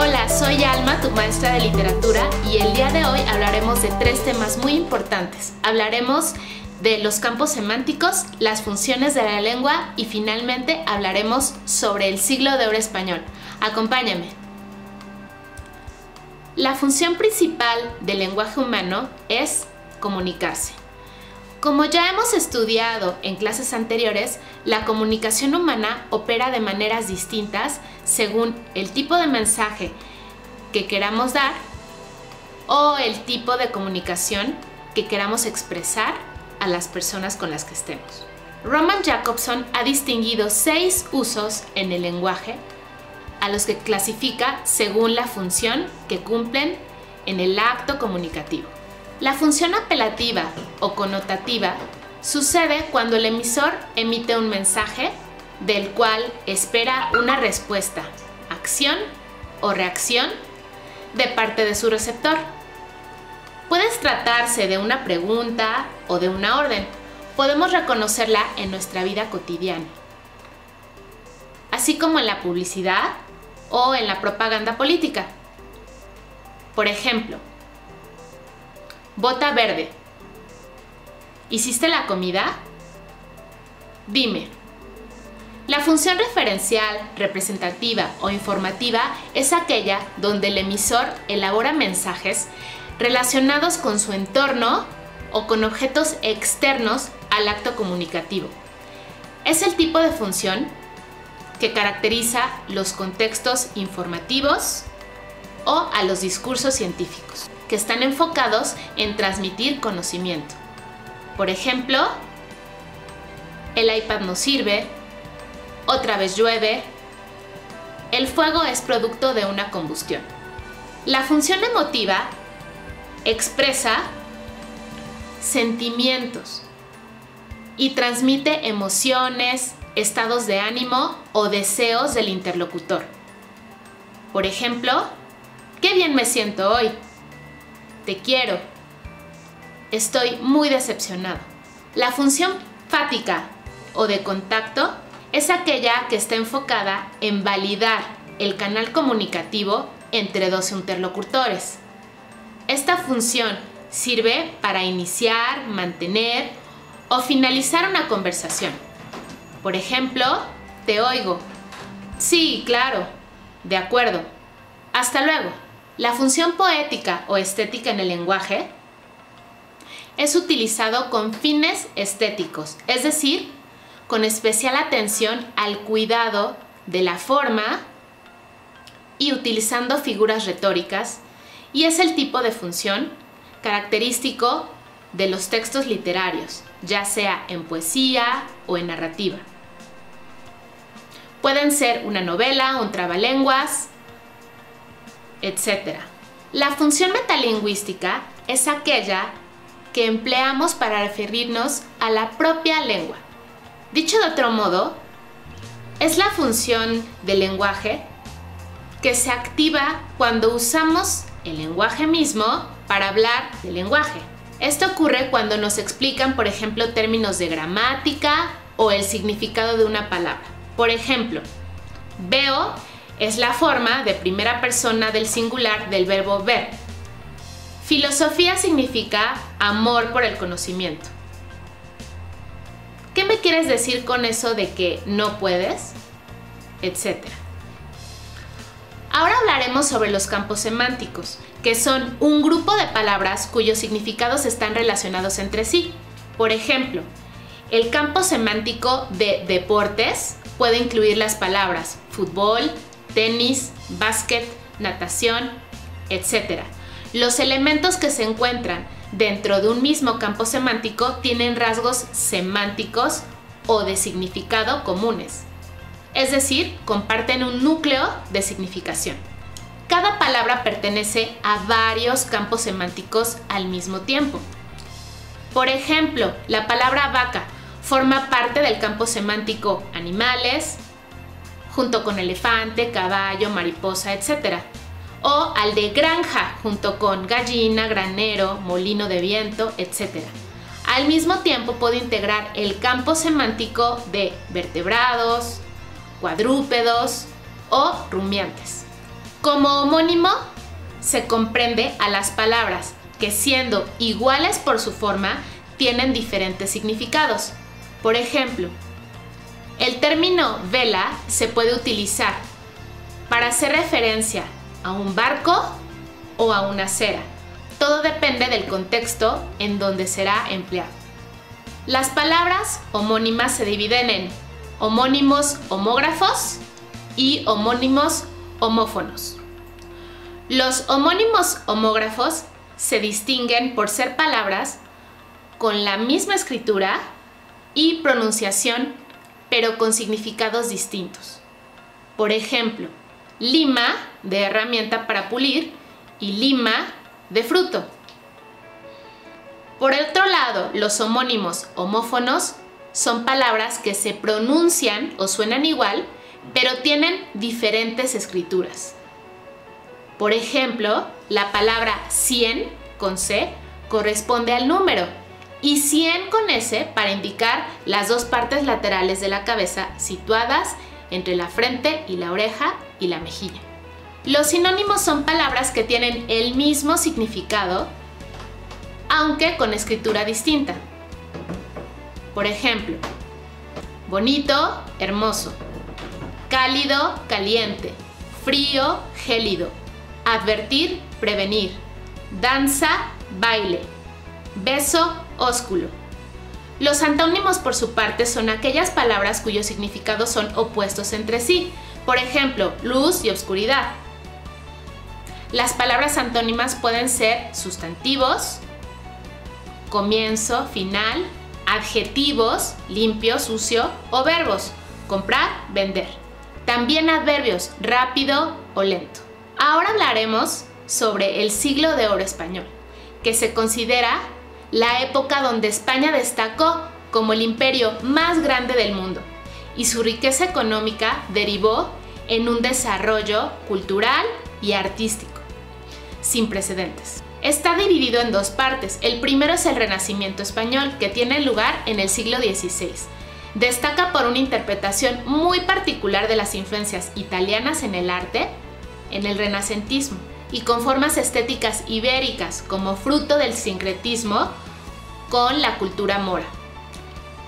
Hola, soy Alma, tu maestra de literatura, y el día de hoy hablaremos de 3 temas muy importantes. Hablaremos de los campos semánticos, las funciones de la lengua y finalmente hablaremos sobre el siglo de oro español. Acompáñame. La función principal del lenguaje humano es comunicarse. Como ya hemos estudiado en clases anteriores, la comunicación humana opera de maneras distintas según el tipo de mensaje que queramos dar o el tipo de comunicación que queramos expresar a las personas con las que estemos. Roman Jakobson ha distinguido 6 usos en el lenguaje a los que clasifica según la función que cumplen en el acto comunicativo. La función apelativa o connotativa sucede cuando el emisor emite un mensaje del cual espera una respuesta, acción o reacción de parte de su receptor. Puede tratarse de una pregunta o de una orden. Podemos reconocerla en nuestra vida cotidiana, así como en la publicidad o en la propaganda política. Por ejemplo, bota verde. ¿Hiciste la comida? Dime. La función referencial, representativa o informativa es aquella donde el emisor elabora mensajes relacionados con su entorno o con objetos externos al acto comunicativo. Es el tipo de función que caracteriza los contextos informativos o a los discursos científicos, que están enfocados en transmitir conocimiento. Por ejemplo, el iPad no sirve, otra vez llueve, el fuego es producto de una combustión. La función emotiva expresa sentimientos y transmite emociones, estados de ánimo o deseos del interlocutor. Por ejemplo, qué bien me siento hoy. Te quiero. Estoy muy decepcionado. La función fática o de contacto es aquella que está enfocada en validar el canal comunicativo entre dos interlocutores. Esta función sirve para iniciar, mantener o finalizar una conversación. Por ejemplo, te oigo. Sí, claro. De acuerdo. Hasta luego. La función poética o estética en el lenguaje es utilizado con fines estéticos, es decir, con especial atención al cuidado de la forma y utilizando figuras retóricas, y es el tipo de función característico de los textos literarios, ya sea en poesía o en narrativa. Pueden ser una novela, un trabalenguas, etc. La función metalingüística es aquella que empleamos para referirnos a la propia lengua. Dicho de otro modo, es la función del lenguaje que se activa cuando usamos el lenguaje mismo para hablar del lenguaje. Esto ocurre cuando nos explican, por ejemplo, términos de gramática o el significado de una palabra. Por ejemplo, veo es la forma de primera persona del singular del verbo ver. Filosofía significa amor por el conocimiento. ¿Qué me quieres decir con eso de que no puedes? Etcétera. Ahora hablaremos sobre los campos semánticos, que son un grupo de palabras cuyos significados están relacionados entre sí. Por ejemplo, el campo semántico de deportes puede incluir las palabras fútbol, tenis, básquet, natación, etc. Los elementos que se encuentran dentro de un mismo campo semántico tienen rasgos semánticos o de significado comunes, es decir, comparten un núcleo de significación. Cada palabra pertenece a varios campos semánticos al mismo tiempo. Por ejemplo, la palabra vaca forma parte del campo semántico animales, junto con elefante, caballo, mariposa, etc. O al de granja, junto con gallina, granero, molino de viento, etc. Al mismo tiempo puede integrar el campo semántico de vertebrados, cuadrúpedos o rumiantes. Como homónimo se comprende a las palabras que, siendo iguales por su forma, tienen diferentes significados. Por ejemplo, el término vela se puede utilizar para hacer referencia a un barco o a una acera. Todo depende del contexto en donde será empleado. Las palabras homónimas se dividen en homónimos homógrafos y homónimos homófonos. Los homónimos homógrafos se distinguen por ser palabras con la misma escritura y pronunciación, pero con significados distintos. Por ejemplo, lima de herramienta para pulir y lima de fruto. Por otro lado, los homónimos homófonos son palabras que se pronuncian o suenan igual, pero tienen diferentes escrituras. Por ejemplo, la palabra 100 con C corresponde al número y 100 con S para indicar las dos partes laterales de la cabeza situadas entre la frente y la oreja y la mejilla. Los sinónimos son palabras que tienen el mismo significado, aunque con escritura distinta. Por ejemplo, bonito, hermoso, cálido, caliente, frío, gélido, advertir, prevenir, danza, baile, beso, ósculo. Los antónimos, por su parte, son aquellas palabras cuyos significados son opuestos entre sí. Por ejemplo, luz y oscuridad. Las palabras antónimas pueden ser sustantivos, comienzo, final, adjetivos, limpio, sucio, o verbos, comprar, vender. También adverbios, rápido o lento. Ahora hablaremos sobre el Siglo de Oro español, que se considera la época donde España destacó como el imperio más grande del mundo y su riqueza económica derivó en un desarrollo cultural y artístico sin precedentes. Está dividido en dos partes. El primero es el Renacimiento español, que tiene lugar en el siglo XVI. Destaca por una interpretación muy particular de las influencias italianas en el arte, en el renacentismo, y con formas estéticas ibéricas como fruto del sincretismo con la cultura mora.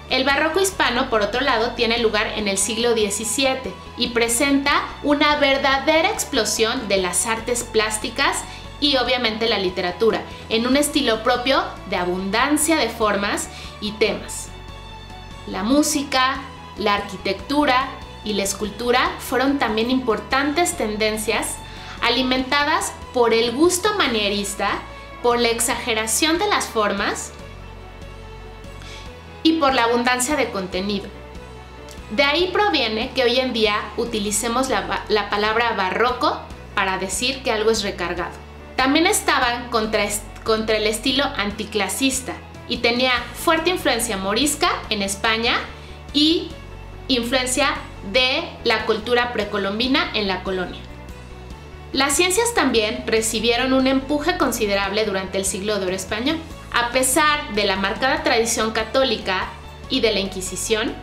El barroco hispano, por otro lado, tiene lugar en el siglo XVII y presenta una verdadera explosión de las artes plásticas y obviamente la literatura, en un estilo propio de abundancia de formas y temas. La música, la arquitectura y la escultura fueron también importantes tendencias alimentadas por el gusto manierista, por la exageración de las formas y por la abundancia de contenido. De ahí proviene que hoy en día utilicemos la palabra barroco para decir que algo es recargado. También estaban contra el estilo anticlasista y tenía fuerte influencia morisca en España y influencia de la cultura precolombina en la colonia. Las ciencias también recibieron un empuje considerable durante el Siglo de Oro español. A pesar de la marcada tradición católica y de la Inquisición,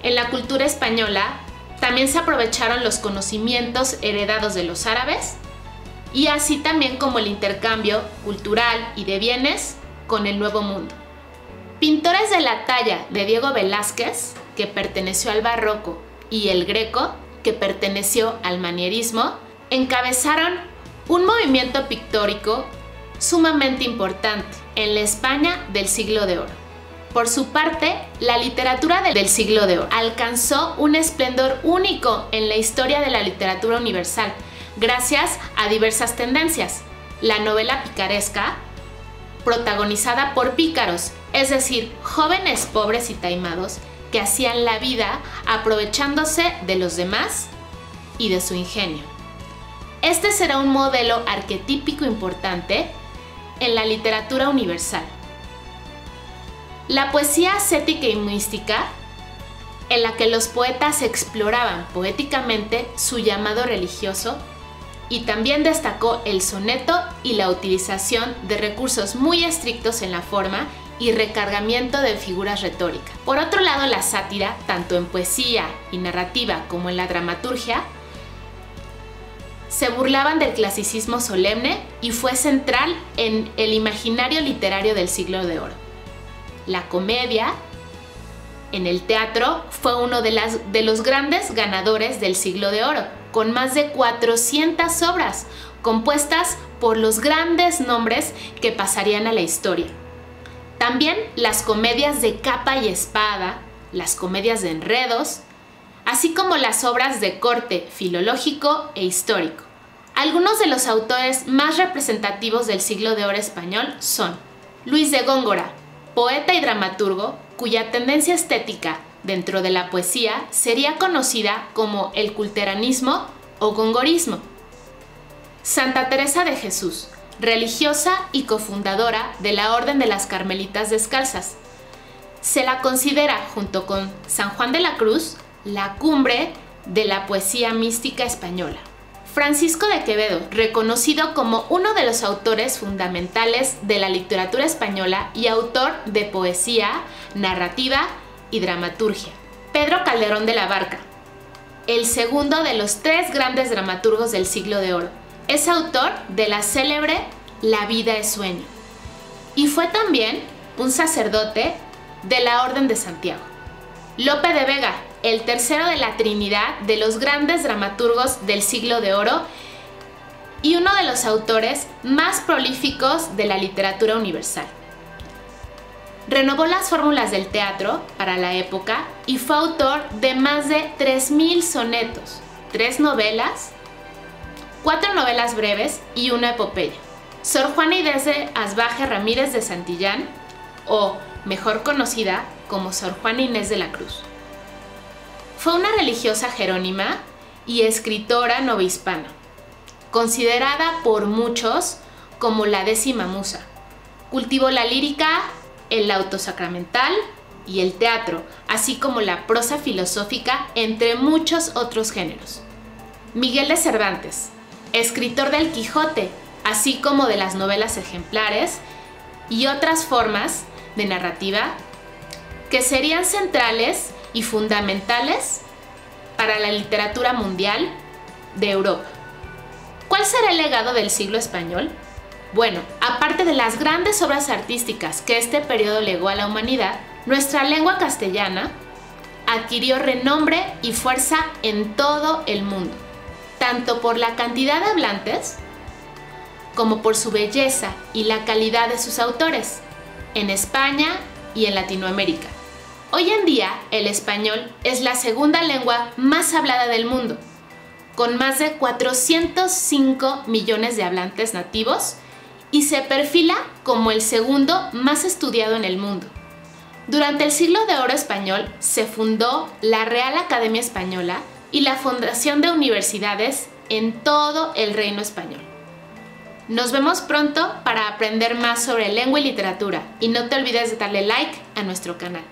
en la cultura española también se aprovecharon los conocimientos heredados de los árabes y así también como el intercambio cultural y de bienes con el Nuevo Mundo. Pintores de la talla de Diego Velázquez, que perteneció al barroco, y el Greco, que perteneció al manierismo, encabezaron un movimiento pictórico sumamente importante en la España del Siglo de Oro. Por su parte, la literatura del Siglo de Oro alcanzó un esplendor único en la historia de la literatura universal, gracias a diversas tendencias. La novela picaresca, protagonizada por pícaros, es decir, jóvenes pobres y taimados que hacían la vida aprovechándose de los demás y de su ingenio. Este será un modelo arquetípico importante en la literatura universal. La poesía ascética y mística, en la que los poetas exploraban poéticamente su llamado religioso, y también destacó el soneto y la utilización de recursos muy estrictos en la forma y recargamiento de figuras retóricas. Por otro lado, la sátira, tanto en poesía y narrativa como en la dramaturgia, Se burlaban del clasicismo solemne y fue central en el imaginario literario del Siglo de Oro. La comedia en el teatro fue uno de los grandes ganadores del Siglo de Oro, con más de 400 obras compuestas por los grandes nombres que pasarían a la historia. También las comedias de capa y espada, las comedias de enredos, así como las obras de corte filológico e histórico. Algunos de los autores más representativos del Siglo de Oro español son Luis de Góngora, poeta y dramaturgo, cuya tendencia estética dentro de la poesía sería conocida como el culteranismo o gongorismo. Santa Teresa de Jesús, religiosa y cofundadora de la Orden de las Carmelitas Descalzas. Se la considera, junto con San Juan de la Cruz, la cumbre de la poesía mística española. Francisco de Quevedo, reconocido como uno de los autores fundamentales de la literatura española y autor de poesía, narrativa y dramaturgia. Pedro Calderón de la Barca, el segundo de los 3 grandes dramaturgos del Siglo de Oro. Es autor de la célebre La vida es sueño y fue también un sacerdote de la Orden de Santiago. Lope de Vega, el tercero de la trinidad de los grandes dramaturgos del Siglo de Oro y uno de los autores más prolíficos de la literatura universal. Renovó las fórmulas del teatro para la época y fue autor de más de 3.000 sonetos, 3 novelas, 4 novelas breves y una epopeya. Sor Juana Inés de Asbaje Ramírez de Santillán, o mejor conocida como Sor Juana Inés de la Cruz. Fue una religiosa jerónima y escritora novohispana, considerada por muchos como la 10ª musa. Cultivó la lírica, el auto sacramental y el teatro, así como la prosa filosófica, entre muchos otros géneros. Miguel de Cervantes, escritor del Quijote, así como de las novelas ejemplares y otras formas de narrativa que serían centrales y fundamentales para la literatura mundial de Europa. ¿Cuál será el legado del siglo español? Bueno, aparte de las grandes obras artísticas que este periodo legó a la humanidad, nuestra lengua castellana adquirió renombre y fuerza en todo el mundo, tanto por la cantidad de hablantes como por su belleza y la calidad de sus autores, en España y en Latinoamérica. Hoy en día, el español es la segunda lengua más hablada del mundo, con más de 405 millones de hablantes nativos y se perfila como el segundo más estudiado en el mundo. Durante el Siglo de Oro español se fundó la Real Academia Española y la fundación de universidades en todo el Reino Español. Nos vemos pronto para aprender más sobre lengua y literatura y no te olvides de darle like a nuestro canal.